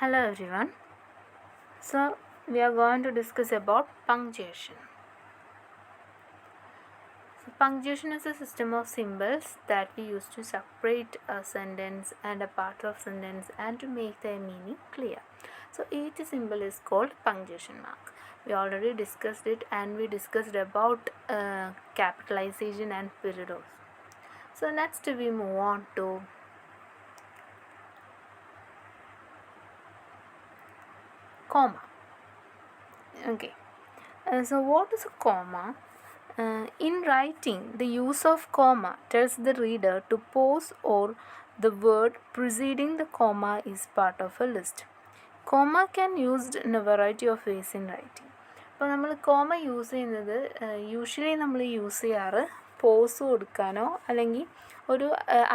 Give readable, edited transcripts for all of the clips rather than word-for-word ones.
Hello everyone. So we are going to discuss about punctuation. So punctuation is a system of symbols that we use to separate a sentence and a part of sentence and to make their meaning clear. So each symbol is called punctuation mark. We already discussed it and we discussed about capitalization and period also. So next we move on to comma. Okay. So what is a comma? In writing, the use of comma tells the reader to pause or the word preceding the comma is part of a list. Comma can used in a variety of ways in writing. അപ്പോൾ നമ്മൾ comma use ചെയ്യുന്നത് usually നമ്മൾ use ചെയ്യാറ് pose കൊടുക്കാനോ അല്ലെങ്കിൽ ഒരു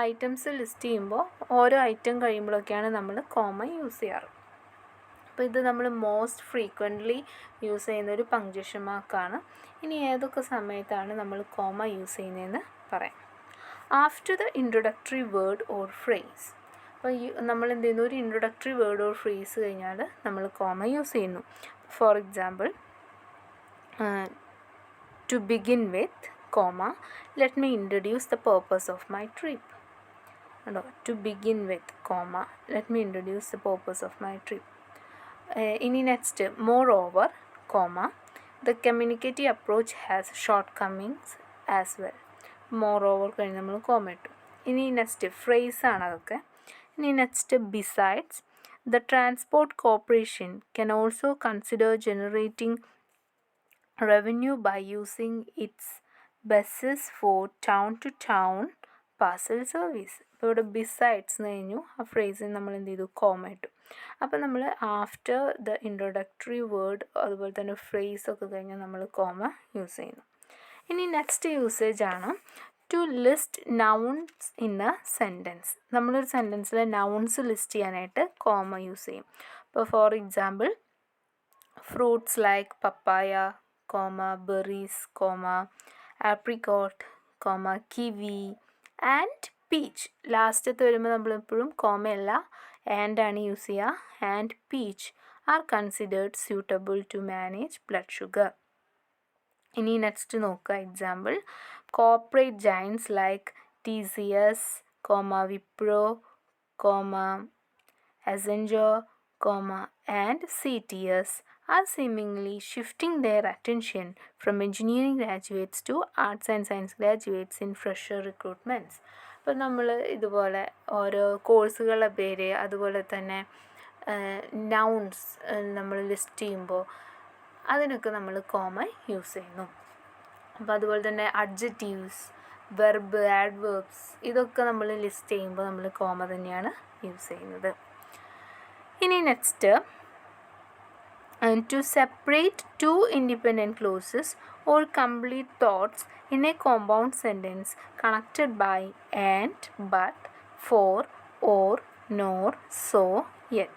items list ചെയ്യുമ്പോൾ ഓരോ ഐറ്റം കഴിയുമ്പോഴൊക്കെയാണ് നമ്മൾ കോമ യൂസ് ചെയ്യാറ്. അപ്പോൾ ഇത് നമ്മൾ മോസ്റ്റ് ഫ്രീക്വൻ്റ്ലി യൂസ് ചെയ്യുന്ന ഒരു പങ്ക്ച്വേഷൻ മാർക്കാണ്. ഇനി ഏതൊക്കെ സമയത്താണ് നമ്മൾ കോമ യൂസ് ചെയ്യുന്നതെന്ന് പറയാം. After the introductory word or phrase. അപ്പോൾ നമ്മൾ എന്ത് ചെയ്യുന്നു, ഒരു ഇൻട്രൊഡക്ടറി വേർഡ് ഓർ ഫ്രേസ് കഴിഞ്ഞാൽ നമ്മൾ കോമ യൂസ് ചെയ്യുന്നു. For example, to begin with comma let me introduce the purpose of my trip. ഉണ്ടോ, to begin with comma let me introduce the purpose of my trip. ഇനി next, moreover comma the communicative approach has shortcomings as well. Moreover കഴിഞ്ഞ് നമ്മൾ comma ഇട്ടു. ഇനി next ഫ്രേസാണ് അതൊക്കെ. ഇനി next, besides the transport corporation can also consider generating revenue by using it's buses for town to town parcel service. ഇപ്പോൾ ഇവിടെ besides എന്ന് കഴിഞ്ഞു, ആ ഫ്രേസിൽ നമ്മൾ എന്ത് ചെയ്തു, കോമ ഇട്ടു. അപ്പോൾ നമ്മൾ ആഫ്റ്റർ ദ ഇൻട്രൊഡക്ടറി വേർഡ് അതുപോലെ തന്നെ ഫ്രേസ് ഒക്കെ കഴിഞ്ഞാൽ നമ്മൾ കോമ യൂസ് ചെയ്യുന്നു. ഇനി നെക്സ്റ്റ് യൂസേജ് ആണ് to list nouns in a sentence. നമ്മളൊരു സെൻറ്റൻസിൽ നൗൺസ് ലിസ്റ്റ് ചെയ്യാനായിട്ട് കോമ യൂസ് ചെയ്യും. ഇപ്പോൾ for example, fruits like papaya, comma berries, comma apricot, comma kiwi and peach. ലാസ്റ്റത്തെ വരുമ്പോൾ നമ്മളെപ്പോഴും കോമയല്ല ആൻഡാണ് യൂസ് ചെയ്യുക. And peach are considered suitable to manage blood sugar. ഇനി നെക്സ്റ്റ് നോക്കുക, example, corporate giants like TCS, Wipro, Accenture, and CTS are seemingly shifting their attention from engineering graduates to arts and science graduates in fresher recruitments. അപ്പോൾ നമ്മൾ ഇതുപോലെ ഓരോ കോഴ്സുകളുടെ പേര് അതുപോലെ തന്നെ നൗൺസ് നമ്മൾ ലിസ്റ്റ് ചെയ്യുമ്പോൾ അതിനൊക്കെ നമ്മൾ കോമ യൂസ് ചെയ്യുന്നു. അപ്പോൾ അതുപോലെ തന്നെ അഡ്ജക്റ്റീവ്സ്, വെർബ്, ആഡ്വേർബ്സ് ഇതൊക്കെ നമ്മൾ ലിസ്റ്റ് ചെയ്യുമ്പോൾ നമ്മൾ കോമ തന്നെയാണ് യൂസ് ചെയ്യുന്നത്. ഇനി next, to separate two independent clauses or complete thoughts in a compound sentence connected by and, but, for, or, nor, so, yet.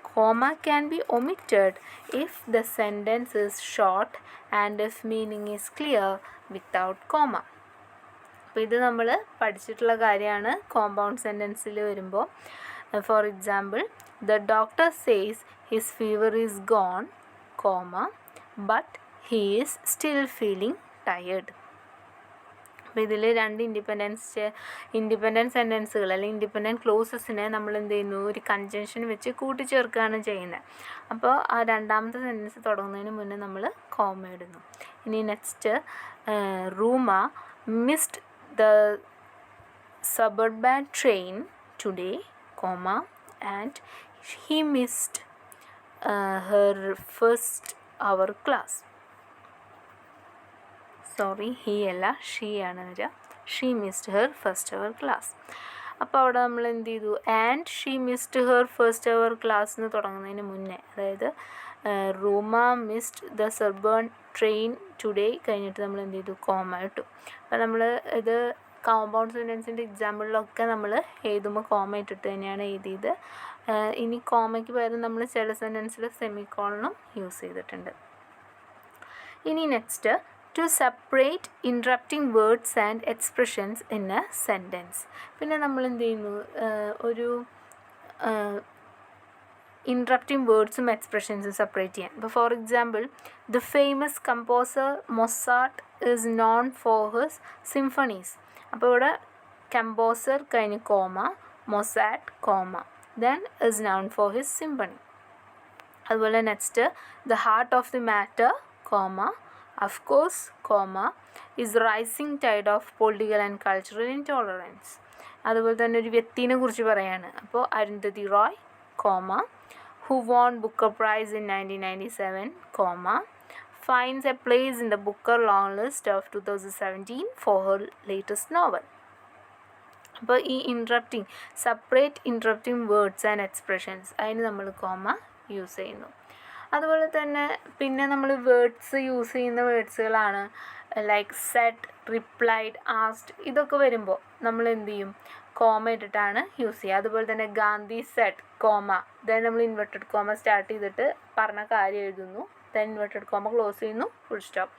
Comma can be omitted if the sentence is short and if meaning is clear without comma. അപ്പോൾ ഇത് നമ്മൾ പഠിച്ചിട്ടുള്ള കാര്യമാണ് compound സെൻറ്റൻസിൽ വരുമ്പോൾ. For example, the doctor says his fever is gone, but he is still feeling tired. അപ്പോൾ ഇതിൽ രണ്ട് independent സെൻറ്റൻസുകൾ അല്ലെങ്കിൽ ഇൻഡിപെൻഡൻറ്റ് ക്ലോസസിനെ നമ്മൾ എന്ത് ചെയ്യുന്നു, ഒരു കൺജങ്ഷൻ വെച്ച് കൂട്ടിച്ചേർക്കുകയാണ് ചെയ്യുന്നത്. അപ്പോൾ ആ രണ്ടാമത്തെ സെൻറ്റൻസ് തുടങ്ങുന്നതിന് മുന്നേ നമ്മൾ കോമ ഇടുന്നു. ഇനി next, Ruma missed the suburban train today, and he missed her first hour class. Sorry, he അല്ല, ഷീ ആണ് വരിക. She missed her first hour class. അപ്പോൾ അവിടെ നമ്മൾ എന്ത് ചെയ്തു, and she missed her first hour class എന്ന് തുടങ്ങുന്നതിന് മുന്നേ, അതായത് Ruma missed the suburban train today കഴിഞ്ഞിട്ട് നമ്മൾ എന്ത് ചെയ്തു, കോമ ഇട്ടു. അപ്പോൾ നമ്മൾ ഇത് കോമ്പൗണ്ട് സെൻറ്റൻസിൻ്റെ എക്സാമ്പിളിലൊക്കെ നമ്മൾ എഴുതുമ്പോൾ കോമ ഇട്ടിട്ട് തന്നെയാണ് എഴുതിയത്. ഇനി കോമയ്ക്ക് പകരം നമ്മൾ ചില സെൻറ്റൻസിൽ സെമിക്കോളനും യൂസ് ചെയ്തിട്ടുണ്ട്. ഇനി next, to separate interrupting words and expressions in a sentence. പിന്നെ നമ്മൾ എന്ത് ചെയ്യുന്നു, ഒരു ഇൻട്രപ്റ്റിംഗ് വേർഡ്സും എക്സ്പ്രഷൻസും സെപ്പറേറ്റ് ചെയ്യാൻ. ഇപ്പോൾ for example, the famous composer Mozart is known for his symphonies. അപ്പോൾ ഇവിടെ കമ്പോസർ കഴിഞ്ഞ് comma, Mozart comma, then is known for his symphony. അതുപോലെ next, the heart of the matter comma, of course comma, is rising tide of political and cultural intolerance. അതുപോലെ തന്നെ ഒരു വ്യക്തിനെ കുറിച്ച് പറയാണ്. അപ്പോൾ Arundhati Roy comma, who won Booker Prize in 1997, comma, finds a place in the Booker long list of 2017 for her latest novel. അപ്പോൾ ഈ separate interrupting words and expressions അതിന് നമ്മൾ കോമ യൂസ് ചെയ്യുന്നു. അതുപോലെ തന്നെ പിന്നെ നമ്മൾ വേർഡ്സ് യൂസ് ചെയ്യുന്ന വേർഡ്സുകളാണ് ലൈക്ക് സെഡ്, റിപ്ലൈഡ്, ആസ്ഡ്. ഇതൊക്കെ വരുമ്പോൾ നമ്മൾ എന്ത് ചെയ്യും? കോമ ഇട്ടിട്ടാണ് യൂസ് ചെയ്യുക. അതുപോലെ തന്നെ ഗാന്ധി സെഡ് കോമ, ദെൻ നമ്മൾ ഇൻവെർട്ടഡ് കോമ സ്റ്റാർട്ട് ചെയ്തിട്ട് പറഞ്ഞ കാര്യം എഴുതുന്നു, ദെൻ ഇൻവെർട്ടഡ് കോമ ക്ലോസ് ചെയ്യുന്നു, ഫുൾ സ്റ്റോപ്പ്.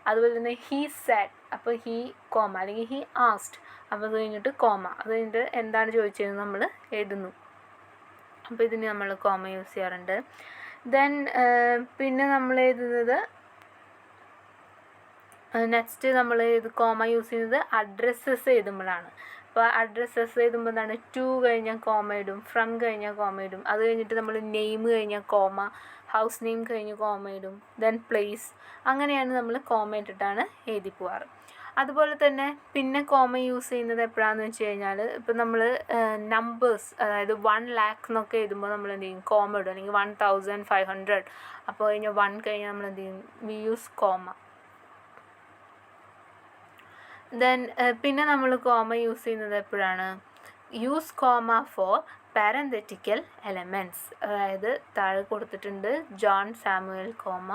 അതുപോലെ തന്നെ ഹീ സെഡ്, അപ്പോൾ ഹീ കോമ, അല്ലെങ്കിൽ ഹീ ആസ്ഡ്, അപ്പോൾ അത് കഴിഞ്ഞിട്ട് കോമ, അത് കഴിഞ്ഞിട്ട് എന്താണ് ചോദിച്ചതെന്ന് നമ്മൾ എഴുതുന്നു. അപ്പോൾ ഇതിന് നമ്മൾ കോമ യൂസ് ചെയ്യാറുണ്ട്. ദെൻ പിന്നെ നമ്മൾ എഴുതുന്നത് നെക്സ്റ്റ് നമ്മൾ ഇത് കോമ യൂസ് ചെയ്യുന്നത് അഡ്രസ്സസ് എഴുതുമ്പോഴാണ്. അപ്പോൾ അഡ്രസ്സസ് എഴുതുമ്പോൾ എന്താണ്? ടു കഴിഞ്ഞാൽ കോമ ഇടും, ഫ്രം കഴിഞ്ഞാൽ കോമ ഇടും. അത് കഴിഞ്ഞിട്ട് നമ്മൾ നെയിം കഴിഞ്ഞാൽ കോമ, ഹൗസ് നെയിം കഴിഞ്ഞ് കോമ ഇടും, ദെൻ പ്ലേസ്. അങ്ങനെയാണ് നമ്മൾ കോമ ഇട്ടിട്ടാണ് എഴുതി പോവാറ്. അതുപോലെ തന്നെ പിന്നെ കോമ യൂസ് ചെയ്യുന്നത് എപ്പോഴാണെന്ന് വെച്ച് കഴിഞ്ഞാൽ, ഇപ്പോൾ നമ്മൾ നമ്പേഴ്സ്, അതായത് 1,00,000 എന്നൊക്കെ എഴുതുമ്പോൾ നമ്മൾ എന്ത് ചെയ്യും? കോമ ഇടും. അല്ലെങ്കിൽ 1,500, അപ്പോൾ കഴിഞ്ഞാൽ 1 കഴിഞ്ഞാൽ നമ്മൾ എന്ത് ചെയ്യും? We use comma. ദെൻ പിന്നെ നമ്മൾ കോമ യൂസ് ചെയ്യുന്നത് എപ്പോഴാണ്? Use comma for parenthetical elements. അതായത് താഴെ കൊടുത്തിട്ടുണ്ട് John Samuel comma,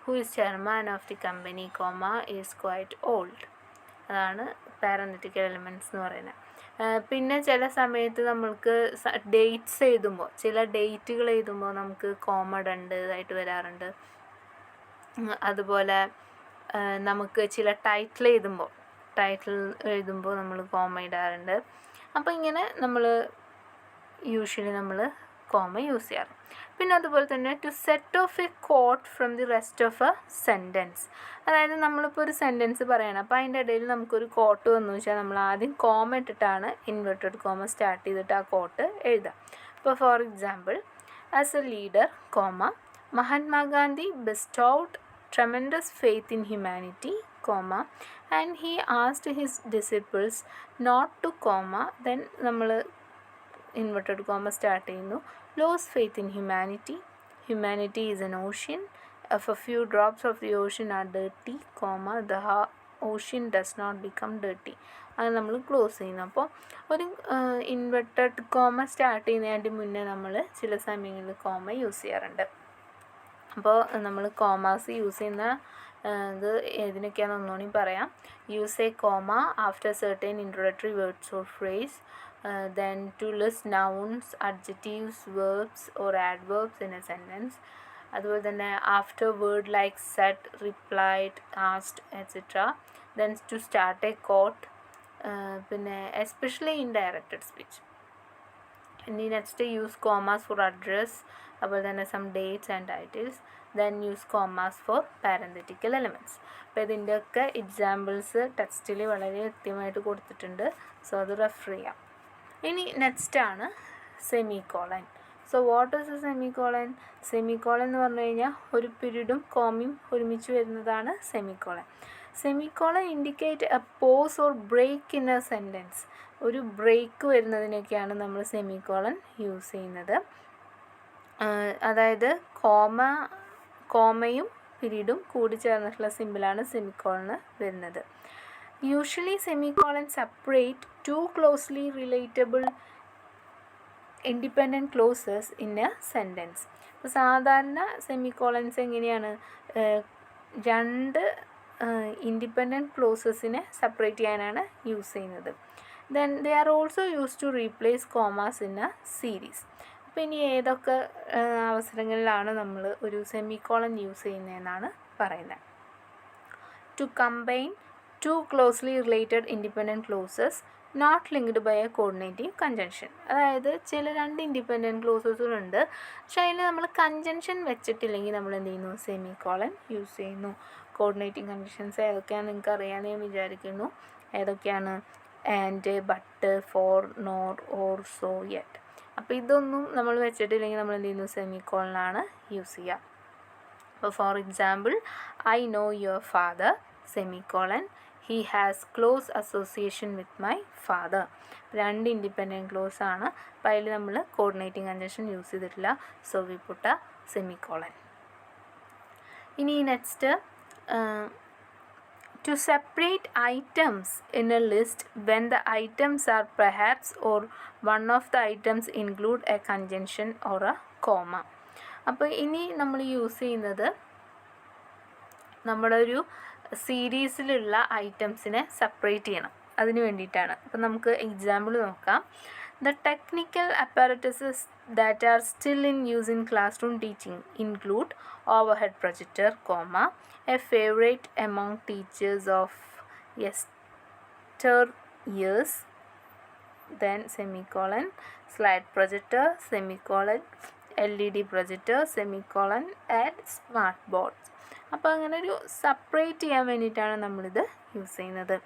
who is chairman of the company comma is quite old. അതാണ് പാരന്തറ്റിക്കൽ എലമെൻറ്റ്സ് എന്ന് പറയുന്നത്. പിന്നെ ചില സമയത്ത് നമ്മൾക്ക് ഡേറ്റ്സ് എഴുതുമ്പോൾ, ചില ഡേറ്റുകൾ എഴുതുമ്പോൾ നമുക്ക് കോമ ഇടേണ്ടതായിട്ട് വരാറുണ്ട്. അതുപോലെ നമുക്ക് ചില ടൈറ്റിൽ എഴുതുമ്പോൾ നമ്മൾ കോമ ഇടാറുണ്ട്. അപ്പോൾ ഇങ്ങനെ നമ്മൾ യൂഷ്വലി നമ്മൾ കോമ യൂസ് ചെയ്യാറ്. പിന്നെ അതുപോലെ തന്നെ to set off a quote from the rest of a sentence. അതായത് നമ്മളിപ്പോൾ ഒരു സെൻറ്റൻസ് പറയണം, അപ്പോൾ അതിൻ്റെ ഇടയിൽ നമുക്കൊരു കോട്ട് വന്നു വെച്ചാൽ നമ്മൾ ആദ്യം കോമ ഇട്ടിട്ടാണ് ഇൻവെർട്ടഡ് കോമ സ്റ്റാർട്ട് ചെയ്തിട്ട് ആ കോട്ട് എഴുതാം. ഇപ്പോൾ for example, as A leader comma, Mahatma Gandhi bestowed tremendous faith in humanity, comma, and he asked his disciples not to, comma, then നമ്മൾ ഇൻവെർട്ടഡ് കോമ സ്റ്റാർട്ട് ചെയ്യുന്നു, lost faith in humanity, humanity is an ocean, if a few drops of the ocean are dirty, comma, the ocean does not become dirty. അത് നമ്മൾ close ചെയ്യുന്നു. അപ്പോൾ ഒരു inverted comma start ചെയ്യുന്നതിന് മുന്നേ നമ്മൾ ചില സമയങ്ങളിൽ കോമ യൂസ് ചെയ്യാറുണ്ട്. അപ്പോൾ നമ്മൾ കോമാസ് യൂസ് ചെയ്യുന്ന ഇത് ഏതിനൊക്കെയാണെന്ന് ഒന്നുകൂടി പറയാം. Use a comma after certain introductory words or phrase, then to list nouns, adjectives, verbs or adverbs in a sentence. അതുപോലെ തന്നെ after word like said, replied, asked etcetera. Then to start a quote. പിന്നെ especially in directed speech. ഇനി next use commas for address, അതുപോലെ തന്നെ some dates and titles. Then use commas for parenthetical elements. അപ്പോൾ ഇതിൻ്റെയൊക്കെ examples ടെക്സ്റ്റിൽ വളരെ കൃത്യമായിട്ട് കൊടുത്തിട്ടുണ്ട്. സോ അത് റെഫർ ചെയ്യാം. ഇനി നെക്സ്റ്റാണ് semicolon. So what is a semicolon? Semicolon എന്ന് പറഞ്ഞു കഴിഞ്ഞാൽ ഒരു പീരീഡും കോമയും ഒരുമിച്ച് വരുന്നതാണ് semicolon. Semicolon indicate a pause or break in a sentence. ഒരു ബ്രേക്ക് വരുന്നതിനൊക്കെയാണ് നമ്മൾ സെമിക്കോളൻ യൂസ് ചെയ്യുന്നത്. അതായത് കോമയും പീരീഡും കൂടി ചേർന്നിട്ടുള്ള സിമ്പിളാണ് സെമിക്കോളന് വരുന്നത്. Usually semicolon separate two closely relatable independent clauses in a sentence. അപ്പോൾ സാധാരണ സെമിക്കോളൻസ് എങ്ങനെയാണ്? രണ്ട് ഇൻഡിപെൻഡൻറ്റ് ക്ലോസസിനെ സെപ്പറേറ്റ് ചെയ്യാനാണ് യൂസ് ചെയ്യുന്നത്. Then they are also use to replace commas in a series. അപ്പോൾ ഇനി ഏതൊക്കെ അവസരങ്ങളിലാണ് നമ്മൾ ഒരു സെമിക്കോളൻ യൂസ് ചെയ്യുന്നതെന്നാണ് പറയുന്നത്. To combine two closely related independent clauses, not linked by a coordinative conjunction. അതായത് ചില 2 ഇൻഡിപെൻഡൻറ്റ് ക്ലോസസുകളുണ്ട്, പക്ഷേ അതിൽ നമ്മൾ കൺജങ്ഷൻ വെച്ചിട്ടില്ലെങ്കിൽ നമ്മൾ എന്ത് ചെയ്യുന്നു, സെമി കോളൻ യൂസ് ചെയ്യുന്നു. കോർഡിനേറ്റിംഗ് കണ്ടീഷൻസ് ഏതൊക്കെയാണെന്ന് നിങ്ങൾക്ക് അറിയാമെന്ന് ഞാൻ വിചാരിക്കുന്നു. ഏതൊക്കെയാണ്? And, but, for, nor, or, so, yet. അപ്പോൾ ഇതൊന്നും നമ്മൾ വെച്ചിട്ടില്ലെങ്കിൽ നമ്മൾ എന്ത് ചെയ്യുന്നു, സെമി കോളനാണ് യൂസ് ചെയ്യുക. അപ്പോൾ for example, I know your father, semi colon, he has close association with my father. 2 independent close ആണ്. അപ്പോൾ അതിൽ നമ്മൾ കോർഡിനേറ്റിംഗ് കൺജങ്ഷൻ യൂസ് ചെയ്തിട്ടില്ല. So we put a semi colon. ഇനി next, to separate items in a list when the items are perhaps or one of the items include a conjunction or a comma. അപ്പോൾ ഇനി നമ്മൾ use ചെയ്യുന്നത് നമ്മുടെ ഒരു സീരീസിലുള്ള ഐറ്റംസിനെ separate ചെയ്യണം, അതിന് വേണ്ടിയിട്ടാണ്. അപ്പോൾ നമുക്ക് എക്സാമ്പിൾ നോക്കാം. The technical apparatuses that are still in use in classroom teaching include overhead projector, comma, a favorite among teachers of yesteryears, then semicolon, slide projector, semicolon, LED projector, semicolon, and smart boards. അപ്പോൾ അങ്ങനെ ഒരു separate ചെയ്യാൻ വേണ്ടിയിട്ടാണ് നമ്മളിത് use ചെയ്യുന്നത്.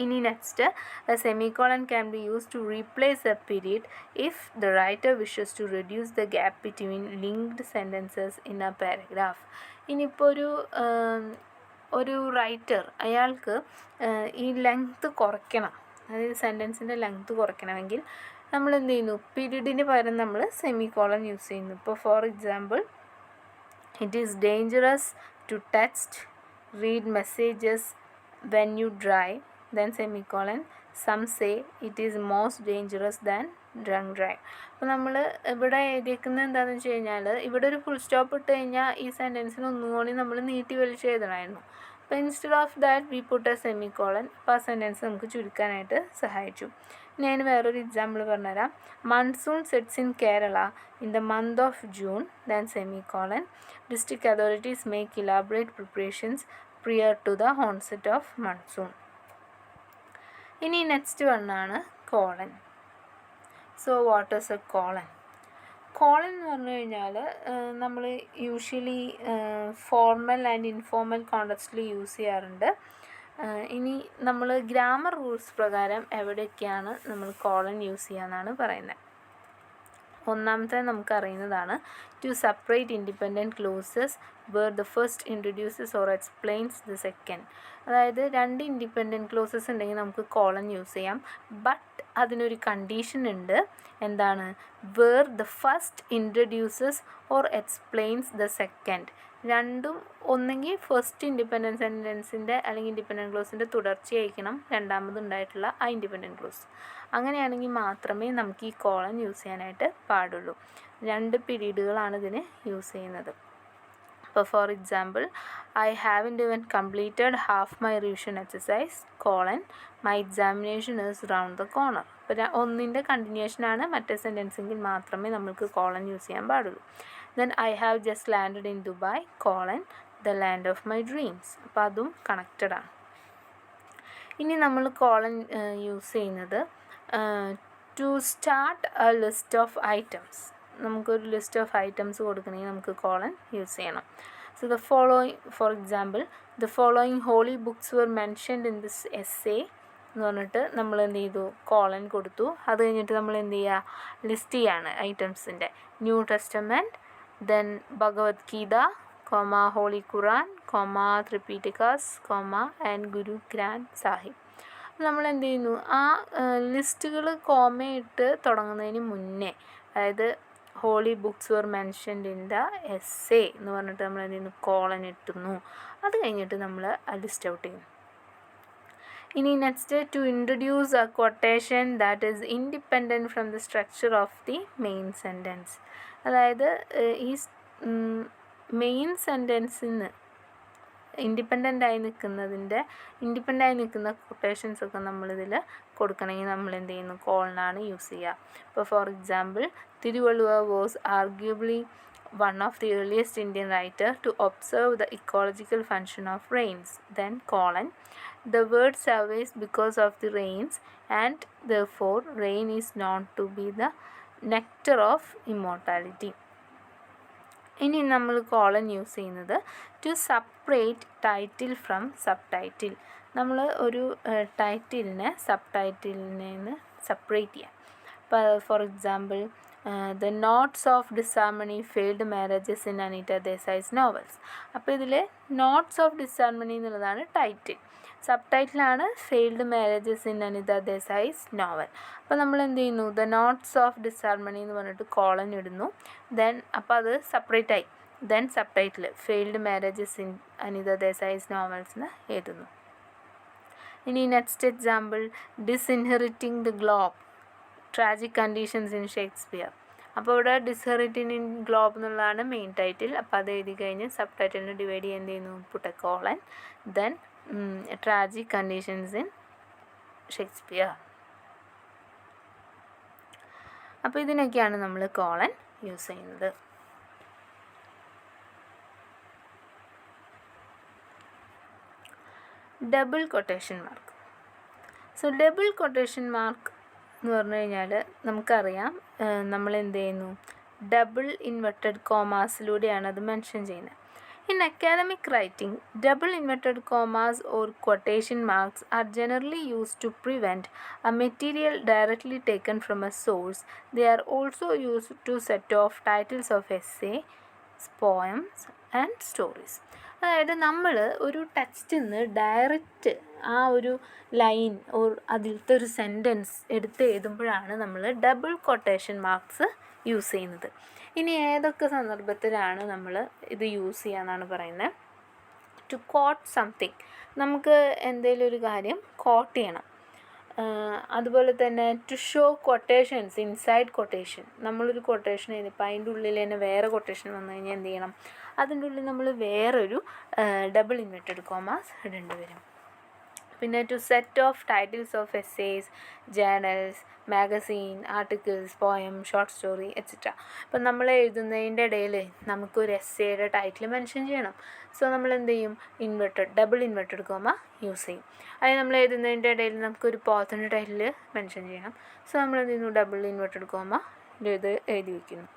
ഇനി next, a semicolon can be used to replace a period if the writer wishes to reduce the gap between linked sentences in a paragraph. ഇനിയിപ്പോൾ ഒരു റൈറ്റർ അയാൾക്ക് ഈ ലെങ്ത്ത് കുറയ്ക്കണം, അതായത് സെൻറ്റൻസിൻ്റെ ലെങ്ത്ത് കുറയ്ക്കണമെങ്കിൽ നമ്മൾ എന്ത് ചെയ്യുന്നു, പീരീഡിന് പകരം നമ്മൾ സെമിക്കോളൻ യൂസ് ചെയ്യുന്നു. ഇപ്പോൾ for example, it is dangerous to text, read messages when you drive, then semicolon, some say it is most dangerous than drunk drive. അപ്പോൾ നമ്മൾ ഇവിടെ എഴുതിയിരിക്കുന്നത് എന്താണെന്ന് വെച്ച് കഴിഞ്ഞാൽ, ഇവിടെ ഒരു ഫുൾ സ്റ്റോപ്പ് ഇട്ട് കഴിഞ്ഞാൽ ഈ സെൻറ്റൻസിന് ഒന്നുകൂടി നമ്മൾ നീട്ടി വലിച്ച് എഴുതണമായിരുന്നു. അപ്പോൾ instead of that we put a semicolon. അപ്പോൾ ആ സെൻറ്റൻസ് നമുക്ക് ചുരുക്കാനായിട്ട് സഹായിച്ചു. ഞാൻ വേറൊരു എക്സാമ്പിൾ പറഞ്ഞുതരാം. Monsoon sets in Kerala in the month of June, then semicolon, district authorities make elaborate preparations prior to the onset of monsoon. ഇനി നെക്സ്റ്റ് വണ്ണാണ് colon. So what is a colon? Colon എന്ന് പറഞ്ഞു കഴിഞ്ഞാൽ നമ്മൾ യൂഷ്വലി ഫോർമൽ ആൻഡ് ഇൻഫോർമൽ കോണ്ടക്സ്റ്റിൽ use ചെയ്യാറുണ്ട്. ഇനി നമ്മൾ ഗ്രാമർ റൂൾസ് പ്രകാരം എവിടെയൊക്കെയാണ് നമ്മൾ കോളൻ യൂസ് ചെയ്യാമെന്നാണ് പറയുന്നത്. ഒന്നാമത്തെ നമുക്കറിയുന്നതാണ്, to separate independent clauses where the first introduces or explains the second. അതായത് 2 ഇൻഡിപെൻഡൻറ്റ് ക്ലോസസ് ഉണ്ടെങ്കിൽ നമുക്ക് കോളൻ യൂസ് ചെയ്യാം. ബട്ട് അതിനൊരു കണ്ടീഷൻ ഉണ്ട്. എന്താണ്? Where the first introduces or explains the second. രണ്ടും ഒന്നെങ്കിൽ ഫസ്റ്റ് ഇൻഡിപെൻഡൻറ്റ് സെൻറ്റൻസിൻ്റെ അല്ലെങ്കിൽ ഇൻഡിപെൻഡൻറ്റ് ക്ലോസിൻ്റെ തുടർച്ചയായിരിക്കണം രണ്ടാമതുണ്ടായിട്ടുള്ള ആ ഇൻഡിപെൻഡൻറ്റ് ക്ലോസ്. അങ്ങനെയാണെങ്കിൽ മാത്രമേ നമുക്ക് ഈ കോളൻ യൂസ് ചെയ്യാനായിട്ട് പാടുള്ളൂ. 2 പീരീഡുകളാണ് ഇതിന് യൂസ് ചെയ്യുന്നത്. അപ്പോൾ ഫോർ എക്സാമ്പിൾ, ഐ ഹാവൻറ്റ് ഇവൻ completed half my revision exercise, colon, my examination is round the corner. അപ്പോൾ ഒന്നിൻ്റെ കണ്ടിന്യൂഷനാണ് മറ്റേ സെൻറ്റൻസെങ്കിൽ മാത്രമേ നമ്മൾക്ക് കോളൻ യൂസ് ചെയ്യാൻ പാടുള്ളൂ. Then I have just landed in Dubai, colon, the land of my dreams. അപ്പോൾ അതും കണക്റ്റഡാണ്. ഇനി നമ്മൾ കോളൻ യൂസ് ചെയ്യുന്നത് to start a list of items. നമുക്കൊരു ലിസ്റ്റ് ഓഫ് ഐറ്റംസ് കൊടുക്കണമെങ്കിൽ നമുക്ക് കോളൻ യൂസ് ചെയ്യണം. So the following, for example, the following holy books were mentioned in this essay എന്ന് പറഞ്ഞിട്ട് നമ്മൾ എന്ത് ചെയ്തു, കോളൻ കൊടുത്തു. അത് കഴിഞ്ഞിട്ട് നമ്മൾ എന്ത് ചെയ്യുക, ലിസ്റ്റ് ചെയ്യാണ് ഐറ്റംസിൻ്റെ. New Testament, then Bhagavad Gita, comma Holy Quran, comma Tripitakas, comma and Guru Granth Sahib. നമ്മൾ എന്ത് ചെയ്യുന്നു, ആ ലിസ്റ്റുകൾ കോമയിട്ട് തുടങ്ങുന്നതിന് മുന്നേ, അതായത് holy books were mentioned in the essay എന്ന് പറഞ്ഞിട്ട് നമ്മൾ എന്ത് ചെയ്യുന്നു, കോളൻ ഇട്ടുന്നു. അത് കഴിഞ്ഞിട്ട് നമ്മൾ ആ ലിസ്റ്റ് ഔട്ട് ചെയ്യും. ഇനി next, to introduce a quotation that is independent from the structure of the main sentence. അതായത് ഈ മെയിൻ സെൻറ്റൻസിൽ നിന്ന് ഇൻഡിപെൻഡൻ്റ് ആയി നിൽക്കുന്ന കൊട്ടേഷൻസ് ഒക്കെ നമ്മളിതിൽ കൊടുക്കണമെങ്കിൽ നമ്മൾ എന്ത് ചെയ്യുന്നു, കോളനാണ് യൂസ് ചെയ്യുക. ഇപ്പോൾ for example, Thiruvalluvar was arguably one of the earliest Indian writer to observe the ecological function of rains. Then colon, the word survives because of the rains, and therefore rain is known to be the nectar of immortality. ഇനി നമ്മൾ colon use ചെയ്യുന്നത് to separate title from subtitle. നമ്മൾ ഒരു ടൈറ്റിലിനെ സബ് ടൈറ്റിലിൽ നിന്ന് separate ചെയ്യാം. ഇപ്പോൾ for example, the notes of disharmony failed marriages in Anita Desai's novels. അപ്പോൾ ഇതിൽ നോട്ട്സ് ഓഫ് ഡിസാർമണി എന്നുള്ളതാണ് ടൈറ്റിൽ, സബ് ടൈറ്റിലാണ് failed marriages in Anita Desai's novel. അപ്പോൾ നമ്മൾ എന്ത് ചെയ്യുന്നു, ദ നോട്ട്സ് ഓഫ് ഡിസാർമണി എന്ന് പറഞ്ഞിട്ട് കോളൻ ഇടുന്നു. ദെൻ അപ്പോൾ അത് സെപ്പറേറ്റ് ആയി. Then subtitle failed marriages in Anita Desai's നോവൽസിന് എഴുതുന്നു. ഇനി next example, disinheriting the globe tragic conditions in Shakespeare. അപ്പോൾ ഇവിടെ ഡിസ്ഹെറിറ്റിംഗ് ഇൻ ഗ്ലോബ് എന്നുള്ളതാണ് മെയിൻ ടൈറ്റിൽ. അപ്പോൾ അത് എഴുതി കഴിഞ്ഞ് സബ് ടൈറ്റിലിന് ഡിവൈഡ് ചെയ്യാൻ എന്ത് ചെയ്യുന്നു, put a colon. Then tragic conditions in Shakespeare. അപ്പോൾ ഇതിനൊക്കെയാണ് നമ്മൾ കോളൻ യൂസ് ചെയ്യുന്നത്. Double quotation mark. So double quotation mark എന്ന് പറഞ്ഞു കഴിഞ്ഞാൽ നമുക്കറിയാം, നമ്മൾ എന്ത് ചെയ്യുന്നു, ഡബിൾ ഇൻവെർട്ടഡ് കോമാസിലൂടെയാണ് അത് മെൻഷൻ ചെയ്യുന്നത്. In academic writing, double inverted commas or quotation marks are generally used to prevent a material directly taken from a source. They are also used to set off titles of essays, poems and stories. അതായത് നമ്മൾ ഒരു ടെക്സ്റ്റിൽ നിന്ന് direct ആ ഒരു line or അതിലത്തെ ഒരു sentence എടുത്ത് എഴുതുമ്പോഴാണ് നമ്മൾ ഡബിൾ കൊട്ടേഷൻ മാർക്സ് യൂസ് ചെയ്യുന്നത്. ഇനി ഏതൊക്കെ സന്ദർഭത്തിലാണ് നമ്മൾ ഇത് യൂസ് ചെയ്യാന്നാണ് പറയുന്നത്? ടു കോട്ട് സംതിങ്, നമുക്ക് എന്തെങ്കിലും ഒരു കാര്യം കോട്ട് ചെയ്യണം. അതുപോലെ തന്നെ to show quotations inside quotation, നമ്മളൊരു കൊട്ടേഷൻ എഴുതിപ്പോൾ അതിൻ്റെ ഉള്ളിൽ തന്നെ വേറെ കൊട്ടേഷൻ വന്നു കഴിഞ്ഞാൽ എന്ത് ചെയ്യണം, അതിൻ്റെ ഉള്ളിൽ നമ്മൾ വേറൊരു ഡബിൾ ഇൻവെർട്ടഡ് കോമാസ് ഇടേണ്ടി വരും. പിന്നെ to set off titles of essays, journals, magazine, articles, poem, short story etcetera. ഇപ്പം നമ്മൾ എഴുതുന്നതിൻ്റെ ഇടയിൽ നമുക്കൊരു എസ്സേയുടെ ടൈറ്റിൽ മെൻഷൻ ചെയ്യണം. സോ നമ്മൾ എന്ത് ചെയ്യും, ഡബിൾ ഇൻവെർട്ടഡ് കോമ യൂസ് ചെയ്യും. അതിന് നമ്മൾ എഴുതുന്നതിൻ്റെ ഇടയിൽ നമുക്കൊരു പോത്തിൻ്റെ ടൈറ്റിൽ മെൻഷൻ ചെയ്യണം. സോ നമ്മൾ എന്ത് ചെയ്യുന്നു, ഡബിൾ ഇൻവെർട്ടഡ് കോമ ഇത് എഴുതി വയ്ക്കുന്നു.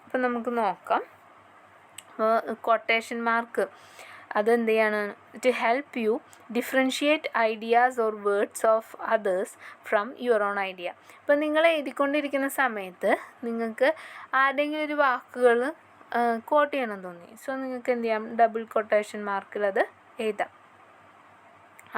അപ്പം നമുക്ക് നോക്കാം. കൊട്ടേഷൻ മാർക്ക് അതെന്ത് ചെയ്യാണ്, to help you differentiate ideas or words of others from your own idea. ഇപ്പം നിങ്ങൾ എഴുതിക്കൊണ്ടിരിക്കുന്ന സമയത്ത് നിങ്ങൾക്ക് ആരുടെയെങ്കിലും ഒരു വാക്കുകൾ കോട്ട് ചെയ്യണം തോന്നി. സോ നിങ്ങൾക്ക് എന്ത് ചെയ്യാം, ഡബിൾ കൊട്ടേഷൻ മാർക്കിൽ അത് എഴുതാം.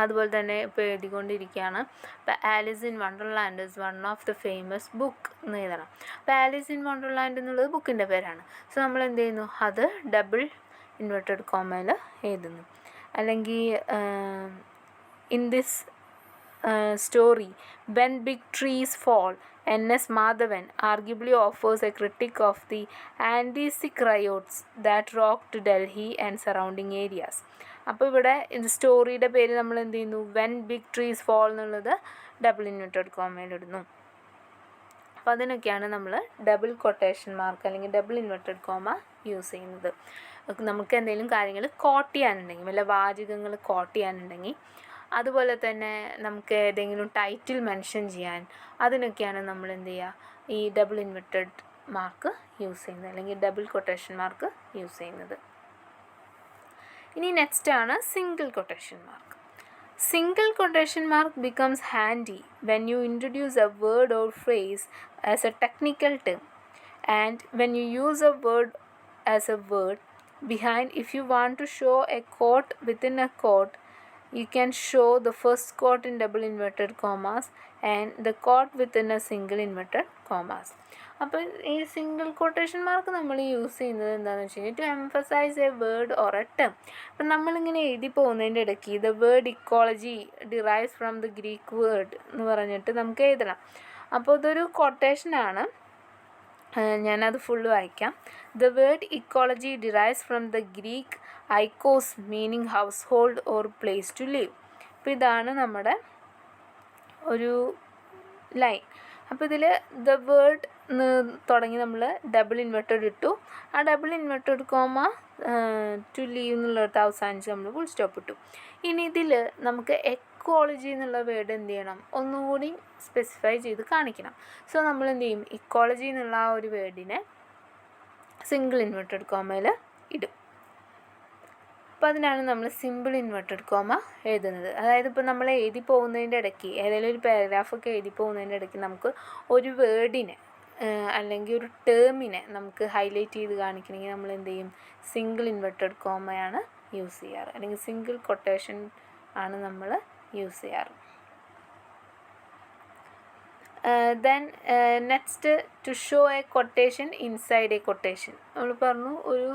അതുപോലെ തന്നെ ഇപ്പോൾ എഴുതിക്കൊണ്ടിരിക്കുകയാണ്. ഇപ്പോൾ Alice in Wonderland is one of the famous book എന്ന് എഴുതണം. അപ്പോൾ ആലിസ് ഇൻ വണ്ടർലാൻഡ് എന്നുള്ളത് ബുക്കിൻ്റെ പേരാണ്. സോ നമ്മൾ എന്ത് ചെയ്യുന്നു, അത് ഡബിൾ ഇൻവെർട്ടഡ് കോമയിൽ എഴുതുന്നു. അല്ലെങ്കിൽ in this story when big trees fall, N.S. Madhavan arguably offers a critique of the anticyclones that rocked Delhi and surrounding areas. അപ്പോൾ ഇവിടെ സ്റ്റോറിയുടെ പേര് നമ്മൾ എന്ത് ചെയ്യുന്നു, വെൻ ബിഗ് ട്രീസ് ഫോൾ എന്നുള്ളത് ഡബിൾ ഇൻവെർട്ടഡ് കോമയിലിടുന്നു. അപ്പോൾ അതിനൊക്കെയാണ് നമ്മൾ ഡബിൾ കൊട്ടേഷൻ മാർക്ക് അല്ലെങ്കിൽ ഡബിൾ ഇൻവെർട്ടഡ് കോമ യൂസ് ചെയ്യുന്നത്. നമുക്ക് എന്തെങ്കിലും കാര്യങ്ങൾ കോട്ട് ചെയ്യാനുണ്ടെങ്കിൽ, വല്ല വാചകങ്ങൾ കോട്ട് ചെയ്യാനുണ്ടെങ്കിൽ, അതുപോലെ തന്നെ നമുക്ക് ഏതെങ്കിലും ടൈറ്റിൽ മെൻഷൻ ചെയ്യാൻ, അതിനൊക്കെയാണ് നമ്മൾ എന്ത് ചെയ്യുക, ഈ ഡബിൾ ഇൻവെർട്ടഡ് മാർക്ക് യൂസ് ചെയ്യുന്നത് അല്ലെങ്കിൽ ഡബിൾ കൊട്ടേഷൻ മാർക്ക് യൂസ് ചെയ്യുന്നത്. ഇനി നെക്സ്റ്റ് ആണ് single quotation mark. Single quotation mark becomes handy when you introduce a word or phrase as a technical term, and when you use a word as a word behind. If you want to show a quote within a quote, you can show the first quote in double inverted commas and the quote within a single inverted commas. അപ്പോൾ ഈ single quotation mark നമ്മൾ use ചെയ്യുന്നത് എന്താണെന്ന് വെച്ച് കഴിഞ്ഞാൽ to emphasize a word or a term. അപ്പം നമ്മളിങ്ങനെ എഴുതി പോകുന്നതിൻ്റെ ഇടയ്ക്ക് the word ecology derives from the Greek word എന്ന് പറഞ്ഞിട്ട് നമുക്ക് എഴുതണം. അപ്പോൾ ഇതൊരു കൊട്ടേഷനാണ്. ഞാനത് ഫുള്ള് വായിക്കാം. The word ecology derives from the Greek oikos meaning household or place to live. അപ്പോൾ ഇതാണ് നമ്മുടെ ഒരു ലൈൻ. അപ്പോൾ ഇതിൽ ദ വേർഡ് തുടങ്ങി നമ്മൾ ഡബിൾ ഇൻവെർട്ടഡ് ഇട്ടു. ആ double inverted comma to leave എന്നുള്ളിടത്ത് അവസാനിച്ച് നമ്മൾ ഫുൾ സ്റ്റോപ്പ് ഇട്ടു. ഇനി ഇതിൽ നമുക്ക് ഇക്കോളജി എന്നുള്ള വേർഡ് എന്ത് ചെയ്യണം, ഒന്നുകൂടി സ്പെസിഫൈ ചെയ്ത് കാണിക്കണം. സോ നമ്മൾ എന്ത് ചെയ്യും, ഇക്കോളജി എന്നുള്ള ആ ഒരു വേർഡിനെ സിംഗിൾ ഇൻവെർട്ടഡ് കോമയിൽ ഇടും. അപ്പോൾ അതിനാണ് നമ്മൾ സിമ്പിൾ ഇൻവെർട്ടഡ് കോമ എഴുതുന്നത്. അതായത് ഇപ്പോൾ നമ്മൾ എഴുതി പോകുന്നതിൻ്റെ ഇടയ്ക്ക്, ഏതെങ്കിലും ഒരു പാരഗ്രാഫൊക്കെ എഴുതി പോകുന്നതിൻ്റെ ഇടയ്ക്ക് നമുക്ക് ഒരു വേർഡിനെ അല്ലെങ്കിൽ ഒരു ടേമിനെ നമുക്ക് ഹൈലൈറ്റ് ചെയ്ത് കാണിക്കണമെങ്കിൽ നമ്മൾ എന്ത് ചെയ്യും, സിംഗിൾ ഇൻവെർട്ടഡ് കോമയാണ് യൂസ് ചെയ്യാറ്, അല്ലെങ്കിൽ സിംഗിൾ കൊട്ടേഷൻ ആണ് നമ്മൾ യൂസ് ചെയ്യാറ്. Then next, to show a quotation inside a quotation. നമ്മൾ പറഞ്ഞു ഒരു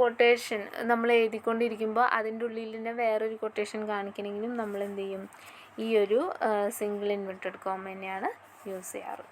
കൊട്ടേഷൻ നമ്മൾ എഴുതിക്കൊണ്ടിരിക്കുമ്പോൾ അതിൻ്റെ ഉള്ളിൽ തന്നെ വേറൊരു കൊട്ടേഷൻ കാണിക്കണമെങ്കിലും നമ്മൾ എന്ത് ചെയ്യും, ഈ ഒരു സിംഗിൾ ഇൻവെർട്ടഡ് കോമ തന്നെയാണ് യൂസ് ചെയ്യാറ്.